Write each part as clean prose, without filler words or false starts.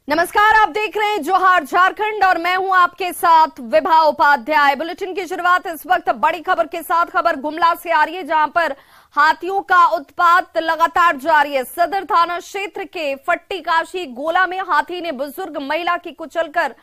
नमस्कार, आप देख रहे हैं जोहार झारखंड और मैं हूं आपके साथ विभा उपाध्याय। बुलेटिन की शुरुआत इस वक्त बड़ी खबर के साथ। खबर गुमला से आ रही है, जहां पर हाथियों का उत्पात लगातार जारी है। सदर थाना क्षेत्र के फट्टी काशी गोला में हाथी ने बुजुर्ग महिला की कुचलकर,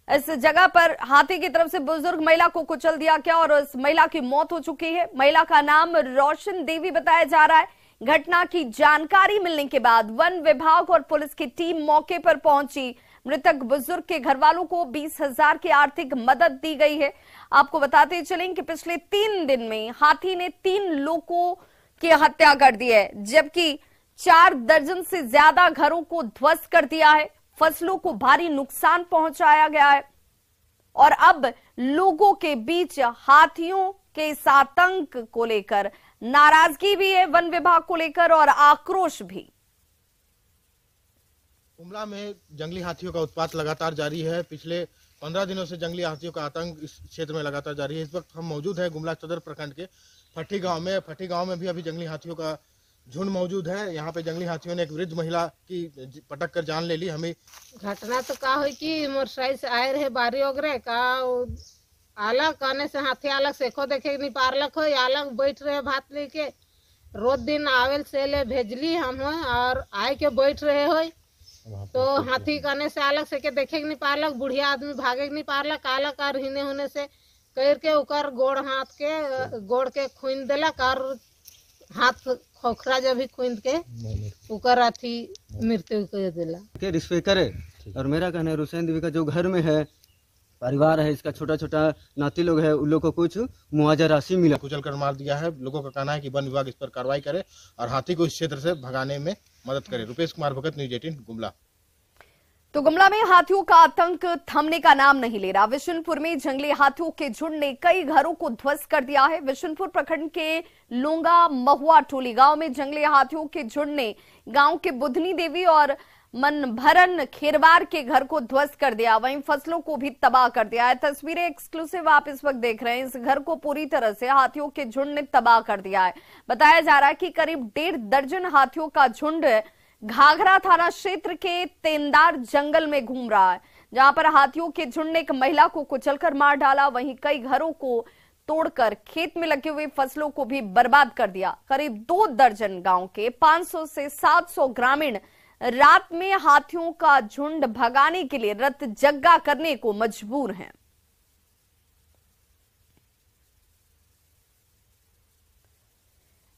इस जगह पर हाथी की तरफ से बुजुर्ग महिला को कुचल दिया गया और इस महिला की मौत हो चुकी है। महिला का नाम रोशन देवी बताया जा रहा है। घटना की जानकारी मिलने के बाद वन विभाग और पुलिस की टीम मौके पर पहुंची। मृतक बुजुर्ग के घर वालों को 20,000 की आर्थिक मदद दी गई है। आपको बताते चलें कि पिछले 3 दिन में हाथी ने 3 लोगों की हत्या कर दी है, जबकि 4 दर्जन से ज्यादा घरों को ध्वस्त कर दिया है। फसलों को भारी नुकसान पहुंचाया गया है और अब लोगों के बीच हाथियों के इस आतंक को लेकर नाराजगी भी है, वन विभाग को लेकर, और आक्रोश भी। गुमला में जंगली हाथियों का उत्पात लगातार जारी है। पिछले 15 दिनों से जंगली हाथियों का आतंक इस क्षेत्र में लगातार जारी है। इस वक्त हम मौजूद हैं गुमला सदर प्रखंड के फट्टी गांव में। फट्टी गांव में भी अभी जंगली हाथियों का झुंड मौजूद है। यहाँ पे जंगली हाथियों ने एक वृद्ध महिला की पटक कर जान ले ली। हमें घटना तो का हुई कि मोटरसाइकिल से आए रहे बारी वगैरह का अलग कहने से हाथी अलग से को देखे नहीं पारलक हो, अलग बैठ रहे भात लेके रोज दिन आवेल से ले भेजली हम हो और आए के बैठ रहे हो तो हाथी कहने से अलग से के देखे नहीं पारलक। बुढ़िया आदमी भागे नहीं पारलक, अलग और हिने होने से कर के उकर गोड़ के खून दिलक और हाथ खोखरा जब भी खून के उकर अथी मृत्यु कर दिला के रिश्वे करे। और मेरा कहना है रुसैन देवी का जो घर में है परिवार है, इसका छोटा छोटा नाती लोग है, उन लोग को कुछ मुआवजा राशि मिला। कुचल कर मार दिया है। लोगों का कहना है कि वन विभाग इस पर कार्रवाई करे और हाथी को इस क्षेत्र से भगाने में मदद करे। रुपेश कुमार भगत, न्यूज 18 गुमला। तो गुमला में हाथियों का आतंक थमने का नाम नहीं ले रहा। विशुनपुर में जंगली हाथियों के झुंड ने कई घरों को ध्वस्त कर दिया है। विशुनपुर प्रखंड के लोंगा महुआ टोली गांव में जंगली हाथियों के झुंड ने गांव के बुधनी देवी और मनभरन खेरवार के घर को ध्वस्त कर दिया, वहीं फसलों को भी तबाह कर दिया है। तस्वीरें एक्सक्लूसिव आप इस वक्त देख रहे हैं। इस घर को पूरी तरह से हाथियों के झुंड ने तबाह कर दिया है। बताया जा रहा है कि करीब 1.5 दर्जन हाथियों का झुंड घाघरा थाना क्षेत्र के तेंदार जंगल में घूम रहा है, जहां पर हाथियों के झुंड ने एक महिला को कुचलकर मार डाला, वहीं कई घरों को तोड़कर खेत में लगे हुए फसलों को भी बर्बाद कर दिया। करीब 2 दर्जन गांव के 500 से 700 ग्रामीण रात में हाथियों का झुंड भगाने के लिए रत जग्गा करने को मजबूर हैं।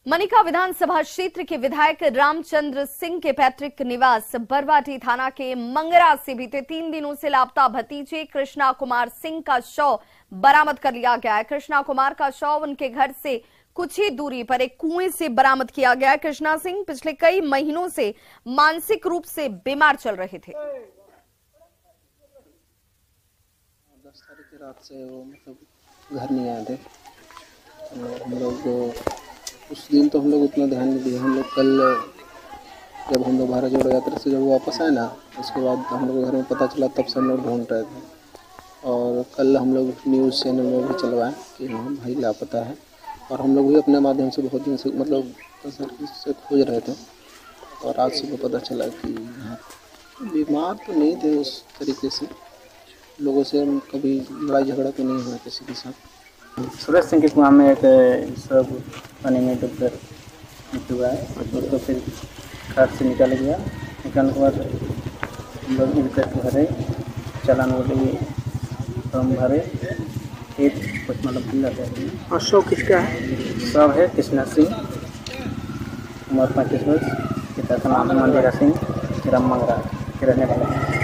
मनिका विधानसभा क्षेत्र के विधायक रामचंद्र सिंह के पैतृक निवास बरवाटी थाना के मंगरा से बीते 3 दिनों से लापता भतीजे कृष्णा कुमार सिंह का शव बरामद कर लिया गया है। कृष्णा कुमार का शव उनके घर से कुछ ही दूरी पर एक कुएं से बरामद किया गया। कृष्णा सिंह पिछले कई महीनों से मानसिक रूप से बीमार चल रहे थे। 10 तारीख की रात से वो मतलब घर नहीं आए थे। हम लोग उस दिन तो हम लोग उतना ध्यान नहीं दिए। हम लोग कल जब हम लोग भारत जोड़ो यात्रा से जब वापस आए ना, उसके बाद हम लोग घर में पता चला, तब से हम लोग ढूंढ रहे थे। और कल हम लोग न्यूज़ चैनल में भी चलवाएं कि हाँ भाई लापता है, और हम लोग भी अपने माध्यम से बहुत दिन से मतलब से खोज रहे थे। और आज सुबह पता चला कि बीमार तो नहीं थे उस तरीके से, लोगों से कभी लड़ाई झगड़ा तो नहीं हुआ किसी के साथ। सूरज सिंह के कुआं में एक सब पानी में डूबकर मृत्यु हुआ है। उसको फिर घर से निकाला गया। निकालने के बाद हम लोग इनकर भरे चालान वाले फॉर्म भरे, एक कुछ मतलब मिल जाता है। और शव किसका है? सब है कृष्णा सिंह, उम्र 35 वर्ष, पिता का नाम है मंदिरा सिंह, ग्राम मंगरा के रहने वाला है।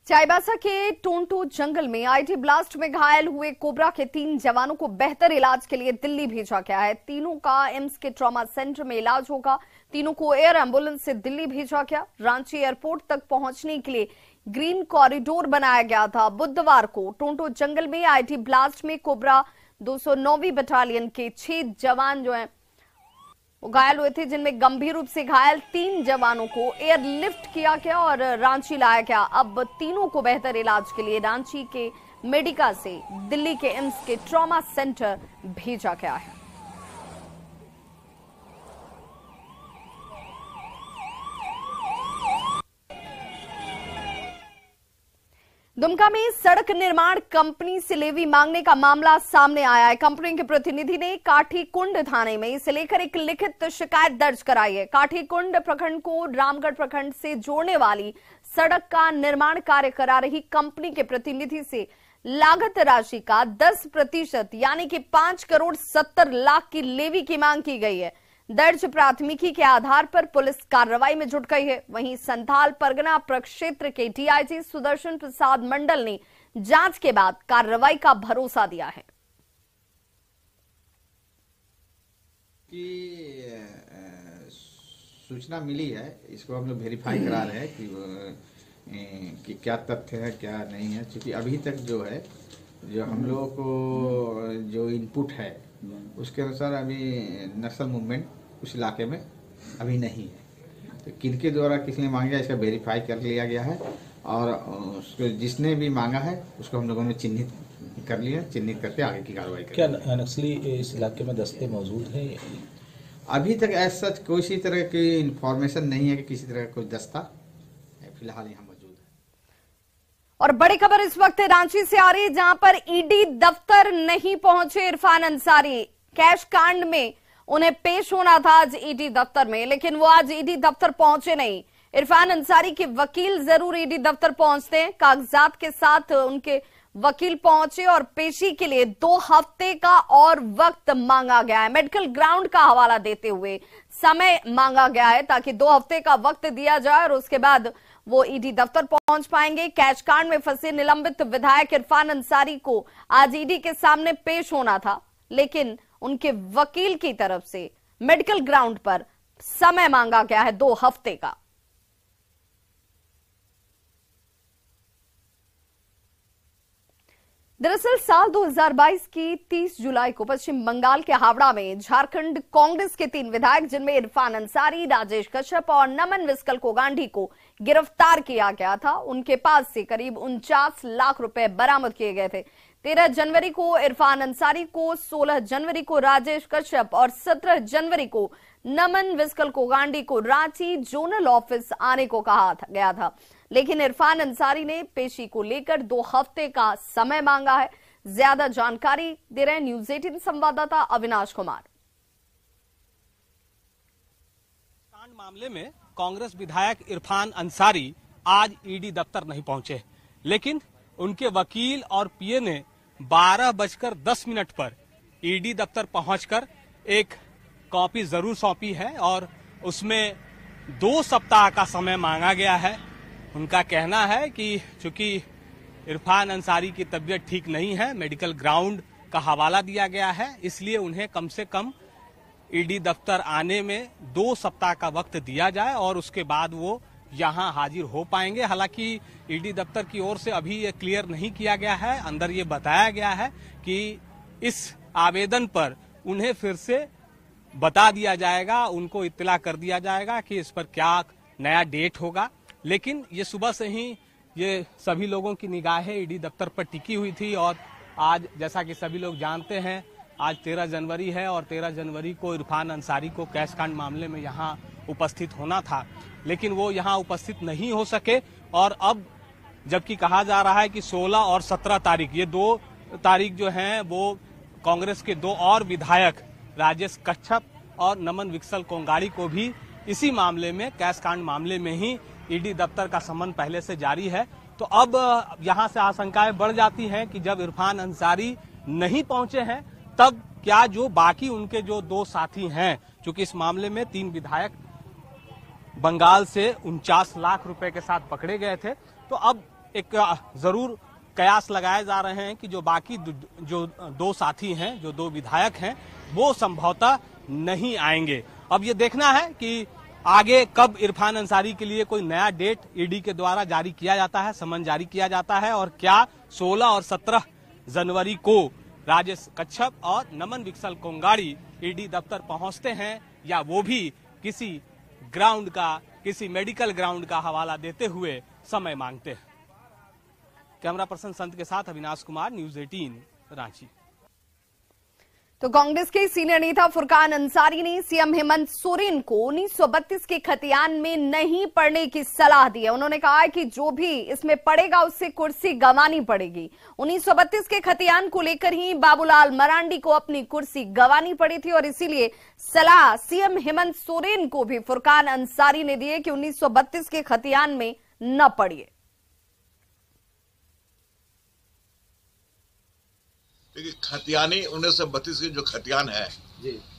चाईबासा के टोंटो जंगल में आईटी ब्लास्ट में घायल हुए कोबरा के 3 जवानों को बेहतर इलाज के लिए दिल्ली भेजा गया है। तीनों का एम्स के ट्रॉमा सेंटर में इलाज होगा। तीनों को एयर एम्बुलेंस से दिल्ली भेजा गया। रांची एयरपोर्ट तक पहुंचने के लिए ग्रीन कॉरिडोर बनाया गया था। बुधवार को टोंटो जंगल में आईटी ब्लास्ट में कोबरा 209वीं बटालियन के 6 जवान जो हैं वो घायल हुए थे, जिनमें गंभीर रूप से घायल 3 जवानों को एयरलिफ्ट किया गया और रांची लाया गया। अब तीनों को बेहतर इलाज के लिए रांची के मेडिका से दिल्ली के एम्स के ट्रॉमा सेंटर भेजा गया है। दुमका में सड़क निर्माण कंपनी से लेवी मांगने का मामला सामने आया है। कंपनी के प्रतिनिधि ने काठीकुंड थाने में इसे लेकर एक लिखित शिकायत दर्ज कराई है। काठीकुंड प्रखंड को रामगढ़ प्रखंड से जोड़ने वाली सड़क का निर्माण कार्य करा रही कंपनी के प्रतिनिधि से लागत राशि का 10% यानी कि 5,70,00,000 की लेवी की मांग की गई है। दर्ज प्राथमिकी के आधार पर पुलिस कार्रवाई में जुट गई है। वहीं संथाल परगना प्रक्षेत्र के डीआईजी सुदर्शन प्रसाद मंडल ने जांच के बाद कार्रवाई का भरोसा दिया है कि सूचना मिली है, इसको हम लोग वेरीफाई करा रहे हैं कि क्या तथ्य है क्या नहीं है। क्योंकि अभी तक जो है जो हम लोगों को जो इनपुट है उसके अनुसार अभी नक्सल मूवमेंट उस इलाके में अभी नहीं है। तो किनके द्वारा किसने मांगा इसका वेरीफाई कर लिया गया है और उसको जिसने भी मांगा है उसको हम लोगों ने चिन्हित कर लिया, चिन्हित करके आगे की कार्रवाई कर। क्या नक्सली इस इलाके में दस्ते मौजूद हैं? अभी तक ऐसा कोई तरह की इंफॉर्मेशन नहीं है कि किसी तरह का कोई दस्ता फिलहाल यहाँ मौजूद है। और बड़ी खबर इस वक्त रांची से आ रही है, जहां पर ईडी दफ्तर नहीं पहुंचे इरफान अंसारी। कैश कांड में उन्हें पेश होना था आज ईडी दफ्तर में, लेकिन वो आज ईडी दफ्तर पहुंचे नहीं। इरफान अंसारी के वकील जरूर ईडी दफ्तर पहुंचते हैं। कागजात के साथ उनके वकील पहुंचे और पेशी के लिए 2 हफ्ते का और वक्त मांगा गया है। मेडिकल ग्राउंड का हवाला देते हुए समय मांगा गया है ताकि 2 हफ्ते का वक्त दिया जाए और उसके बाद वो ईडी दफ्तर पहुंच पाएंगे। कैश कांड में फंसे निलंबित विधायक इरफान अंसारी को आज ईडी के सामने पेश होना था, लेकिन उनके वकील की तरफ से मेडिकल ग्राउंड पर समय मांगा गया है 2 हफ्ते का। दरअसल साल 2022 की 30 जुलाई को पश्चिम बंगाल के हावड़ा में झारखंड कांग्रेस के 3 विधायक जिनमें इरफान अंसारी, राजेश कश्यप और नमन विस्कल कोगांडी को गिरफ्तार किया गया था। उनके पास से करीब 49 लाख रुपए बरामद किए गए थे। 13 जनवरी को इरफान अंसारी को, 16 जनवरी को राजेश कश्यप और 17 जनवरी को नमन विस्कल कोगांडी को रांची जोनल ऑफिस आने को कहा गया था, लेकिन इरफान अंसारी ने पेशी को लेकर 2 हफ्ते का समय मांगा है। ज्यादा जानकारी दे रहे हैं न्यूज 18 संवाददाता अविनाश कुमार। कांड मामले में कांग्रेस विधायक इरफान अंसारी आज ईडी दफ्तर नहीं पहुंचे, लेकिन उनके वकील और पीए ने 12:10 पर ईडी दफ्तर पहुंचकर एक कॉपी जरूर सौंपी है और उसमें 2 सप्ताह का समय मांगा गया है। उनका कहना है कि चूंकि इरफान अंसारी की तबीयत ठीक नहीं है, मेडिकल ग्राउंड का हवाला दिया गया है, इसलिए उन्हें कम से कम ईडी दफ्तर आने में 2 सप्ताह का वक्त दिया जाए और उसके बाद वो यहां हाजिर हो पाएंगे। हालांकि ईडी दफ्तर की ओर से अभी ये क्लियर नहीं किया गया है। अंदर ये बताया गया है कि इस आवेदन पर उन्हें फिर से बता दिया जाएगा, उनको इत्तला कर दिया जाएगा कि इस पर क्या नया डेट होगा। लेकिन ये सुबह से ही ये सभी लोगों की निगाहें ईडी दफ्तर पर टिकी हुई थी और आज जैसा कि सभी लोग जानते हैं आज 13 जनवरी है और 13 जनवरी को इरफान अंसारी को कैश कांड मामले में यहाँ उपस्थित होना था, लेकिन वो यहाँ उपस्थित नहीं हो सके। और अब जबकि कहा जा रहा है कि 16 और 17 तारीख, ये 2 तारीख जो हैं वो कांग्रेस के 2 और विधायक राजेश कश्यप और नमन विस्कल कोगांडी को भी इसी मामले में, कैश कांड मामले में ही ईडी दफ्तर का समन पहले से जारी है। तो अब यहां से आशंकाएं बढ़ जाती हैं कि जब इरफान अंसारी नहीं पहुंचे हैं तब क्या जो बाकी उनके जो 2 साथी हैं, क्योंकि इस मामले में 3 विधायक बंगाल से 49 लाख रुपए के साथ पकड़े गए थे, तो अब एक जरूर कयास लगाए जा रहे हैं कि जो बाकी जो 2 साथी हैं, जो 2 विधायक हैं, वो संभवतः नहीं आएंगे। अब ये देखना है कि आगे कब इरफान अंसारी के लिए कोई नया डेट ईडी के द्वारा जारी किया जाता है, समन जारी किया जाता है, और क्या 16 और 17 जनवरी को राजेश कश्यप और नमन विस्कल कोगांडी ईडी दफ्तर पहुंचते हैं या वो भी किसी ग्राउंड का, किसी मेडिकल ग्राउंड का हवाला देते हुए समय मांगते हैं। कैमरा पर्सन संत के साथ अविनाश कुमार, न्यूज 18 रांची। तो कांग्रेस के सीनियर नेता फुरकान अंसारी ने सीएम हेमंत सोरेन को 1932 के खतियान में नहीं पड़ने की सलाह दी है। उन्होंने कहा है कि जो भी इसमें पड़ेगा उससे कुर्सी गंवानी पड़ेगी। 1932 के खतियान को लेकर ही बाबूलाल मरांडी को अपनी कुर्सी गंवानी पड़ी थी और इसीलिए सलाह सीएम हेमंत सोरेन को भी फुरकान अंसारी ने दी है कि 1932 के खतियान में न पड़िए। देखिए, खतियानी 1932 की जो खतियान है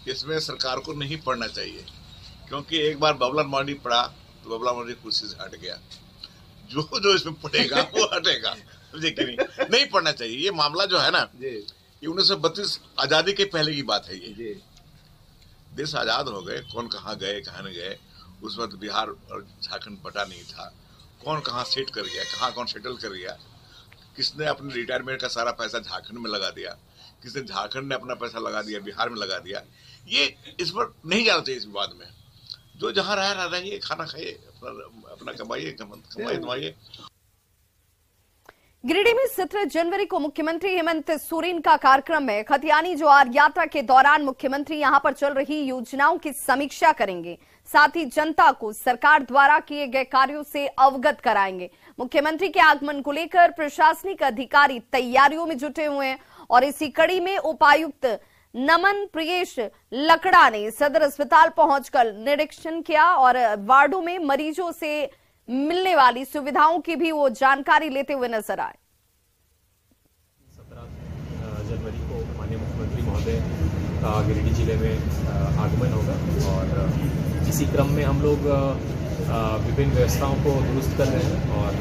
इसमें सरकार को नहीं पढ़ना चाहिए, क्योंकि एक बार बाबूलाल मरांडी पड़ा तो बाबूलाल मरांडी कुर्सी से हट गया। जो इसमें पड़ेगा वो हटेगा, समझे कि नहीं पढ़ना चाहिए। ये मामला जो है ना, ये 1932 आजादी के पहले की बात है। ये देश आजाद हो गए, कौन कहाँ गए कहाँ नहीं गए, उस वक्त बिहार और झारखंड पता नहीं था, कौन कहाँ सेट कर गया, कहाँ कौन सेटल कर गया, किसने अपने रिटायरमेंट का सारा पैसा झारखंड में लगा दिया, किसने झारखंड ने अपना पैसा लगा दिया, बिहार में लगा दिया। ये इस पर नहीं जाना चाहिए। इस विवाद में जो जहां रह रहिए, खाना खाइए, अपना कमाइए, कमाइए। गिरिडीह में 17 जनवरी को मुख्यमंत्री हेमंत सोरेन का कार्यक्रम है। खतियानी जोहार यात्रा के दौरान मुख्यमंत्री यहां पर चल रही योजनाओं की समीक्षा करेंगे, साथ ही जनता को सरकार द्वारा किए गए कार्यों से अवगत कराएंगे। मुख्यमंत्री के आगमन को लेकर प्रशासनिक अधिकारी तैयारियों में जुटे हुए हैं और इसी कड़ी में उपायुक्त नमन प्रियेश लकड़ा ने सदर अस्पताल पहुंचकर निरीक्षण किया और वार्डों में मरीजों से मिलने वाली सुविधाओं की भी वो जानकारी लेते हुए नजर आए। 17 जनवरी को माननीय मुख्यमंत्री महोदय का गिरिडीह जिले में आगमन होगा और इसी क्रम में हम लोग विभिन्न व्यवस्थाओं को दुरुस्त कर रहे हैं और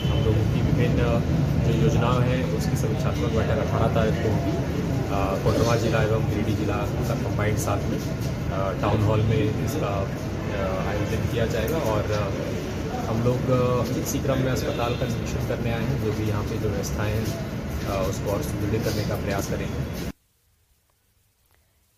हम लोगों की विभिन्न जो योजनाएं हैं उसकी समीक्षात्मक बैठक 18 तारीख को होगी। कोडरमा जिला एवं गिरिडीह जिला का कंबाइंड साथ में टाउन हॉल में इसका आयोजन किया जाएगा और हम लोग इसी क्रम में अस्पताल का निरीक्षण करने आए हैं। जो भी यहाँ पे जो व्यवस्थाएं हैं उसको और सुदृढ़ करने का प्रयास करेंगे।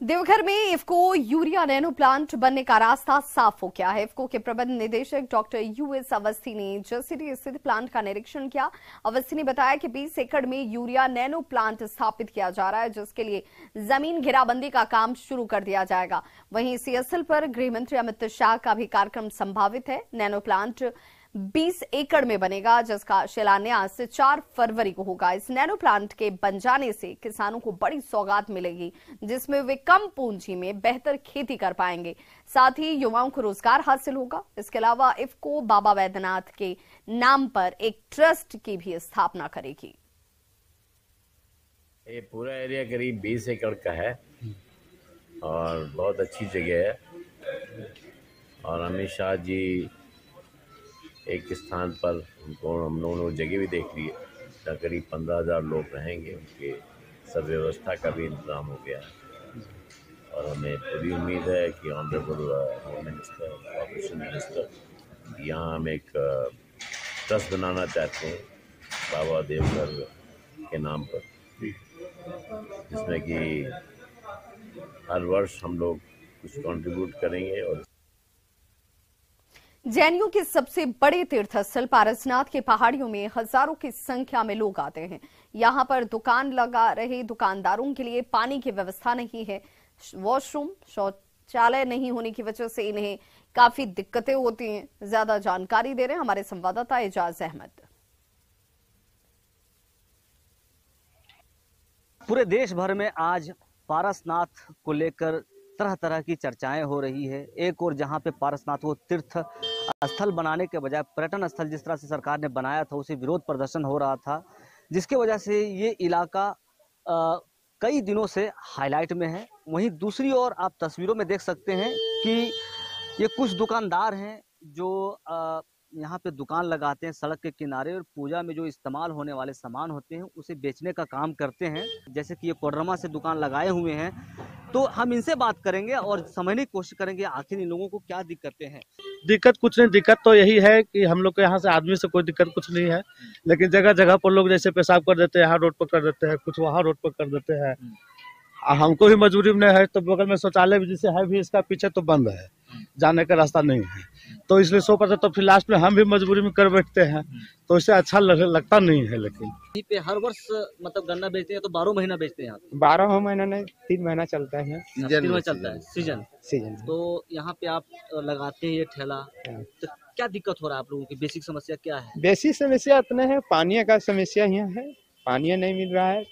देवघर में इफ्को यूरिया नैनो प्लांट बनने का रास्ता साफ हो गया है। इफ्को के प्रबंध निदेशक डॉक्टर यूएस अवस्थी ने जसीडीह स्थित प्लांट का निरीक्षण किया। अवस्थी ने बताया कि 20 एकड़ में यूरिया नैनो प्लांट स्थापित किया जा रहा है, जिसके लिए जमीन घेराबंदी का काम शुरू कर दिया जाएगा। वहीं इसी स्थल पर गृह मंत्री अमित शाह का भी कार्यक्रम संभावित है। नैनो प्लांट 20 एकड़ में बनेगा, जिसका शिलान्यास 4 फरवरी को होगा। इस नैनो प्लांट के बन जाने से किसानों को बड़ी सौगात मिलेगी, जिसमें वे कम पूंजी में बेहतर खेती कर पाएंगे। साथ ही युवाओं को रोजगार हासिल होगा। इसके अलावा इफ्को बाबा वैद्यनाथ के नाम पर एक ट्रस्ट की भी स्थापना करेगी। ये पूरा एरिया करीब 20 एकड़ का है और बहुत अच्छी जगह है और अमित शाह जी एक स्थान पर हम लोगों ने जगह भी देख ली है। करीब 15,000 लोग रहेंगे, उनके सब व्यवस्था का भी इंतजाम हो गया है और हमें पूरी उम्मीद है कि honourable home minister, corporation minister यहाँ हम एक ट्रस्ट बनाना चाहते हैं बाबा देवघर के नाम पर, जिसमें कि हर वर्ष हम लोग कुछ कंट्रीब्यूट करेंगे। और जैनियों के सबसे बड़े तीर्थस्थल पारसनाथ के पहाड़ियों में हजारों की संख्या में लोग आते हैं। यहां पर दुकान लगा रहे दुकानदारों के लिए पानी की व्यवस्था नहीं है, वॉशरूम, शौचालय नहीं होने की वजह से इन्हें काफी दिक्कतें होती हैं। ज्यादा जानकारी दे रहे हैं हमारे संवाददाता एजाज अहमद। पूरे देश भर में आज पारसनाथ को लेकर तरह तरह की चर्चाएं हो रही है। एक और जहां पे पारसनाथ को तीर्थ स्थल बनाने के बजाय पर्यटन स्थल जिस तरह से सरकार ने बनाया था, उसे विरोध प्रदर्शन हो रहा था, जिसके वजह से ये इलाका कई दिनों से हाईलाइट में है। वहीं दूसरी ओर आप तस्वीरों में देख सकते हैं कि ये कुछ दुकानदार हैं जो यहाँ पे दुकान लगाते हैं सड़क के किनारे और पूजा में जो इस्तेमाल होने वाले सामान होते हैं उसे बेचने का काम करते हैं। जैसे कि ये कोडरमा से दुकान लगाए हुए हैं, तो हम इनसे बात करेंगे और समझने की कोशिश करेंगे आखिर इन लोगों को क्या दिक्कतें हैं। दिक्कत कुछ नहीं, दिक्कत तो यही है कि हम लोग के यहाँ से आदमी से कोई दिक्कत कुछ नहीं है, लेकिन जगह जगह पर लोग जैसे पेशाब कर देते हैं यहाँ रोड पर कर देते हैं, कुछ वहाँ रोड पर कर देते हैं, हमको भी मजबूरी में है, तो बगल में शौचालय भी जैसे है भी, इसका पीछे तो बंद है, जाने का रास्ता नहीं है, तो इसलिए 100%। तो फिर लास्ट में हम भी मजबूरी में कर बैठते हैं, तो इससे अच्छा लगता नहीं है। लेकिन यहाँ पे हर वर्ष मतलब गन्ना बेचते हैं तो 12 महीना बेचते हैं? 12 महीना नहीं, 3 महीना चलता है, 3 महीना चलता है सीजन। तो यहाँ पे आप लगाते हैं ये ठेला, तो क्या दिक्कत हो रहा है आप लोगों की? बेसिक समस्या क्या है? बेसिक समस्या इतना है, पानी का समस्या यहाँ है, पानी नहीं मिल रहा है,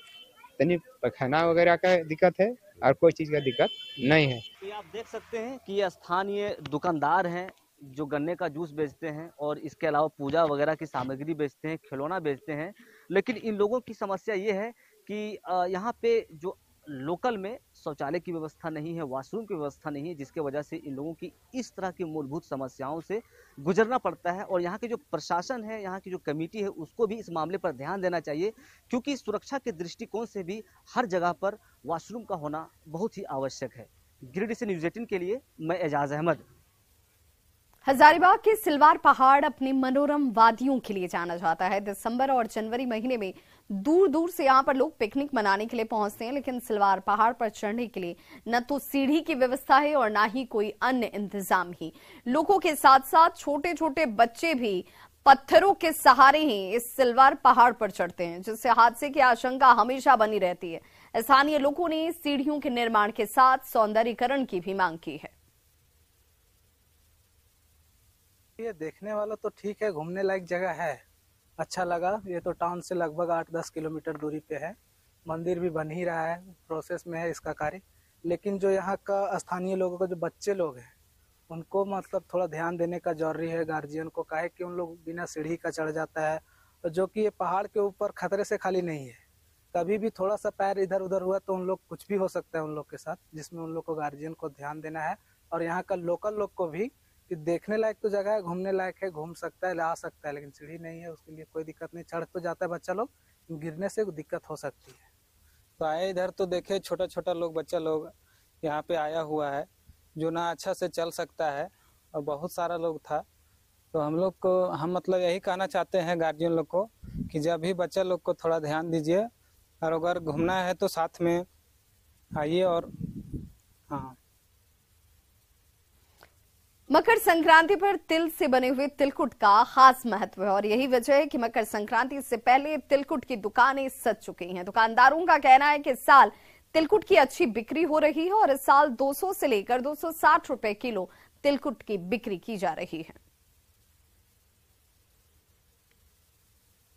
तनी पखाना वगैरह का दिक्कत है, और कोई चीज का दिक्कत नहीं है। तो आप देख सकते हैं कि ये स्थानीय दुकानदार हैं जो गन्ने का जूस बेचते हैं और इसके अलावा पूजा वगैरह की सामग्री बेचते हैं, खिलौना बेचते हैं। लेकिन इन लोगों की समस्या ये है कि यहाँ पे जो लोकल में शौचालय की व्यवस्था नहीं है, वॉशरूम की व्यवस्था नहीं है, जिसके वजह से इन लोगों की इस तरह की मूलभूत समस्याओं से गुजरना पड़ता है। और यहाँ की जो प्रशासन है, यहाँ की जो कमेटी है, उसको भी इस मामले पर ध्यान देना चाहिए, क्योंकि सुरक्षा के दृष्टिकोण से भी हर जगह पर वॉशरूम का होना बहुत ही आवश्यक है। गिरिडीह से न्यूज़ 18 के लिए मैं एजाज अहमद। हजारीबाग के सिलवार पहाड़ अपनी मनोरम वादियों के लिए जाना जाता है। दिसंबर और जनवरी महीने में दूर दूर से यहाँ पर लोग पिकनिक मनाने के लिए पहुंचते हैं, लेकिन सिलवार पहाड़ पर चढ़ने के लिए न तो सीढ़ी की व्यवस्था है और न ही कोई अन्य इंतजाम ही। लोगों के साथ साथ छोटे छोटे बच्चे भी पत्थरों के सहारे ही इस सिलवार पहाड़ पर चढ़ते हैं, जिससे हादसे की आशंका हमेशा बनी रहती है। स्थानीय लोगों ने सीढ़ियों के निर्माण के साथ सौंदर्यीकरण की भी मांग की है। ये देखने वाला तो ठीक है, घूमने लायक जगह है, अच्छा लगा। ये तो टाउन से लगभग 8-10 किलोमीटर दूरी पे है, मंदिर भी बन ही रहा है, प्रोसेस में है इसका कार्य। लेकिन जो यहाँ का स्थानीय लोगों का जो बच्चे लोग हैं, उनको मतलब थोड़ा ध्यान देने का जरूरी है गार्जियन को, काहे कि उन लोग बिना सीढ़ी का चढ़ जाता है, और जो कि ये पहाड़ के ऊपर खतरे से खाली नहीं है। कभी भी थोड़ा सा पैर इधर उधर हुआ तो उन लोग कुछ भी हो सकता है उन लोग के साथ, जिसमें उन लोग को गार्जियन को ध्यान देना है। और यहाँ का लोकल लोग को भी कि देखने लायक तो जगह है, घूमने लायक है, घूम सकता है, आ सकता है, लेकिन सीढ़ी नहीं है, उसके लिए कोई दिक्कत नहीं। चढ़ तो जाता है बच्चा लोग, गिरने से दिक्कत हो सकती है। तो आए इधर तो देखे छोटा छोटा लोग, बच्चा लोग यहाँ पे आया हुआ है, जो ना अच्छा से चल सकता है, और बहुत सारा लोग था। तो हम लोग को, हम मतलब यही कहना चाहते हैं गार्जियन लोग को कि जब भी बच्चा लोग को थोड़ा ध्यान दीजिए, और अगर घूमना है तो साथ में आइए। और हाँ, मकर संक्रांति पर तिल से बने हुए तिलकुट का खास महत्व है, और यही वजह है कि मकर संक्रांति से पहले तिलकुट की दुकानें सज चुकी हैं। दुकानदारों का कहना है कि इस साल तिलकुट की अच्छी बिक्री हो रही है, और इस साल 200 से लेकर 260 रुपए किलो तिलकुट की बिक्री की जा रही है।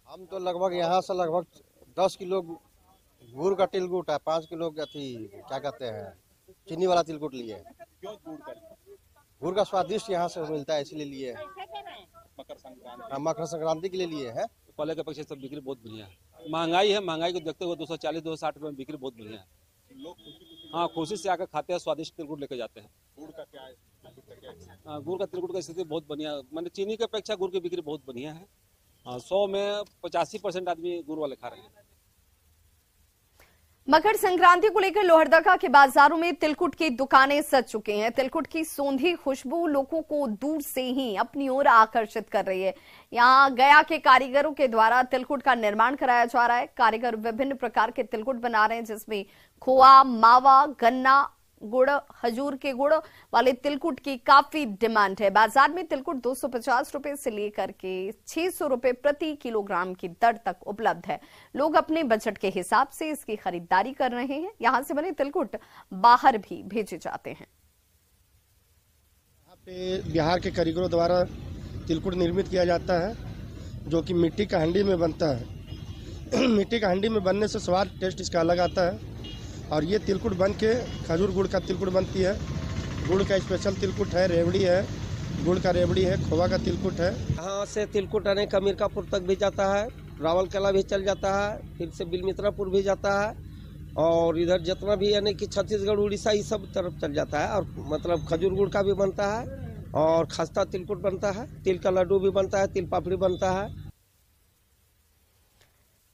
हम तो लगभग यहाँ से लगभग 10 किलो गुड़ का तिलकुट है, 5 किलो क्या कहते हैं चीनी वाला तिलकुट लिए। गुड़ का स्वादिष्ट यहाँ से मिलता है, इसलिए लिए मकर संक्रांति के लिए लिए है। पहले के अपेक्षा सब बिक्री बहुत बढ़िया है। महंगाई है, महंगाई को देखते हुए 240-260 रुपए में बिक्री बहुत बढ़िया है। हाँ, खुशी से आकर खाते हैं, स्वादिष्ट तिलकुट लेके जाते हैं। गुड़ का क्या है? गुड़ का तिलकुट की स्थिति बहुत बढ़िया, मैंने चीनी की अपेक्षा गुड़ की बिक्री बहुत बढ़िया है। 100 में 85% आदमी गुड़ वाले खा रहे हैं। मकर संक्रांति को लेकर लोहरदगा के बाजारों में तिलकुट की दुकानें सज चुकी हैं। तिलकुट की सौंधी खुशबू लोगों को दूर से ही अपनी ओर आकर्षित कर रही है। यहाँ गया के कारीगरों के द्वारा तिलकुट का निर्माण कराया जा रहा है। कारीगर विभिन्न प्रकार के तिलकुट बना रहे हैं, जिसमें खोआ, मावा, गन्ना, गुड़, खजूर के गुड़ वाले तिलकुट की काफी डिमांड है। बाजार में तिलकुट 250 रुपए से लेकर के 600 रुपए प्रति किलोग्राम की दर तक उपलब्ध है। लोग अपने बजट के हिसाब से इसकी खरीदारी कर रहे हैं। यहां से बने तिलकुट बाहर भी भेजे जाते हैं। यहाँ पे बिहार के कारीगरों द्वारा तिलकुट निर्मित किया जाता है, जो कि मिट्टी का हांडी में बनता है। मिट्टी का हांडी में बनने से स्वाद, टेस्ट इसका अलग आता है। और ये तिलकुट बन के खजूर गुड़ का तिलकुट बनती है। गुड़ का स्पेशल तिलकुट है, रेवड़ी है, गुड़ का रेवड़ी है, खोवा का तिलकुट है। यहाँ से तिलकुट अनेक अमीरकापुर तक भी जाता है, रावल कला भी चल जाता है, फिर से बिलमित्रापुर भी जाता है, और इधर जितना भी यानी कि छत्तीसगढ़, उड़ीसा, ये सब तरफ चल जाता है। और मतलब खजूर गुड़ का भी बनता है, और खस्ता तिलकुट बनता है, तिल का लड्डू भी बनता है, तिल पापड़ी बनता है।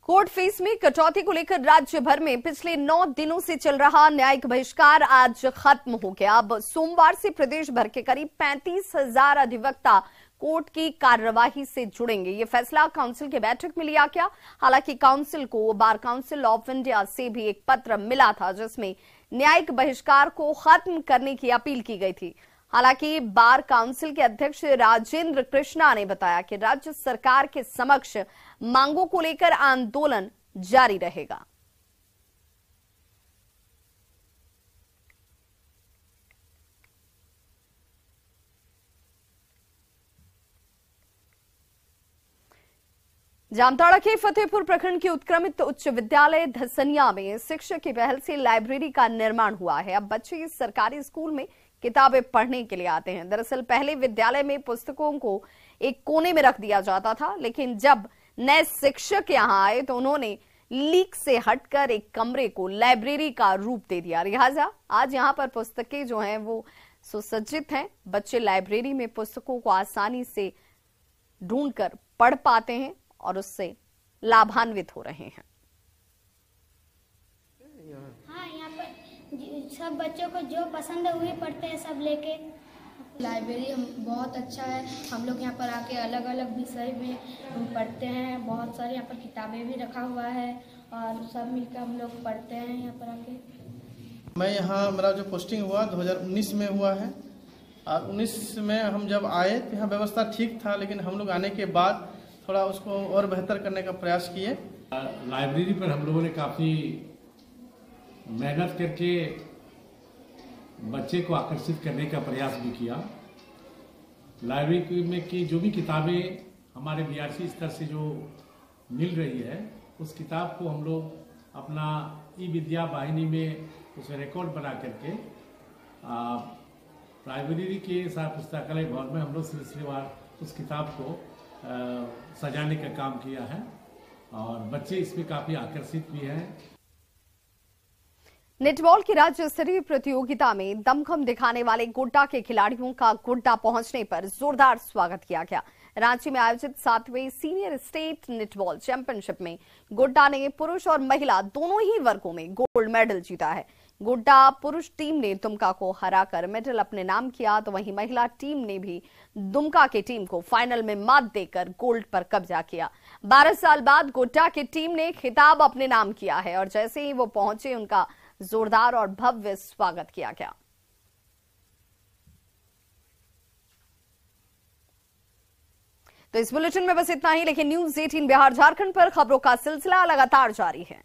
कोर्ट फीस में कटौती को लेकर राज्य भर में पिछले 9 दिनों से चल रहा न्यायिक बहिष्कार आज खत्म हो गया। अब सोमवार से प्रदेश भर के करीब 35,000 अधिवक्ता कोर्ट की कार्यवाही से जुड़ेंगे। ये फैसला काउंसिल की बैठक में लिया गया। हालांकि काउंसिल को बार काउंसिल ऑफ इंडिया से भी एक पत्र मिला था जिसमें न्यायिक बहिष्कार को खत्म करने की अपील की गई थी। हालांकि बार काउंसिल के अध्यक्ष राजेंद्र कृष्णा ने बताया कि राज्य सरकार के समक्ष मांगों को लेकर आंदोलन जारी रहेगा। जामताड़ा के फतेहपुर प्रखंड के उत्क्रमित उच्च विद्यालय धसनिया में शिक्षक की पहल से लाइब्रेरी का निर्माण हुआ है। अब बच्चे इस सरकारी स्कूल में किताबें पढ़ने के लिए आते हैं। दरअसल पहले विद्यालय में पुस्तकों को एक कोने में रख दिया जाता था, लेकिन जब नए शिक्षक यहां आए तो उन्होंने लीक से हटकर एक कमरे को लाइब्रेरी का रूप दे दिया। लिहाजा आज यहां पर पुस्तकें जो हैं वो सुसज्जित हैं। बच्चे लाइब्रेरी में पुस्तकों को आसानी से ढूंढकर पढ़ पाते हैं और उससे लाभान्वित हो रहे हैं। हाँ, यहाँ पर सब बच्चों को जो पसंद है वही पढ़ते हैं सब लेके। लाइब्रेरी बहुत अच्छा है। हम लोग यहाँ पर आके अलग अलग विषय में पढ़ते हैं। बहुत सारी यहाँ पर किताबें भी रखा हुआ है और सब मिलकर हम लोग पढ़ते हैं यहाँ पर आके। मैं यहाँ, मेरा जो पोस्टिंग हुआ 2019 में हुआ है और 19 में हम जब आए तो यहाँ व्यवस्था ठीक था, लेकिन हम लोग आने के बाद थोड़ा उसको और बेहतर करने का प्रयास किए। लाइब्रेरी पर हम लोगों ने काफ़ी मेहनत करके बच्चे को आकर्षित करने का प्रयास भी किया। लाइब्रेरी में की जो भी किताबें हमारे बीआरसी स्तर से जो मिल रही है, उस किताब को हम लोग अपना ई विद्या वाहिनी में उसे रिकॉर्ड बना करके लाइब्रेरी के साथ पुस्तकालय भवन में हम लोग सिलसिलेवार उस किताब को सजाने का काम किया है और बच्चे इसमें काफी आकर्षित भी हैं। नेटबॉल की राज्य स्तरीय प्रतियोगिता में दमखम दिखाने वाले गोड्डा के खिलाड़ियों का गोड्डा पहुंचने पर जोरदार स्वागत किया गया। रांची में आयोजित 7वें सीनियर स्टेट नेटबॉल चैंपियनशिप में गोड्डा ने पुरुष और महिला दोनों ही वर्गों में गोल्ड मेडल जीता है। गोड्डा पुरुष टीम ने दुमका को हराकर मेडल अपने नाम किया, तो वहीं महिला टीम ने भी दुमका की टीम को फाइनल में मात देकर गोल्ड पर कब्जा किया। 12 साल बाद गोड्डा की टीम ने खिताब अपने नाम किया है और जैसे ही वो पहुंचे उनका जोरदार और भव्य स्वागत किया गया। तो इस बुलेटिन में बस इतना ही, लेकिन न्यूज़ 18 बिहार झारखंड पर खबरों का सिलसिला लगातार जारी है।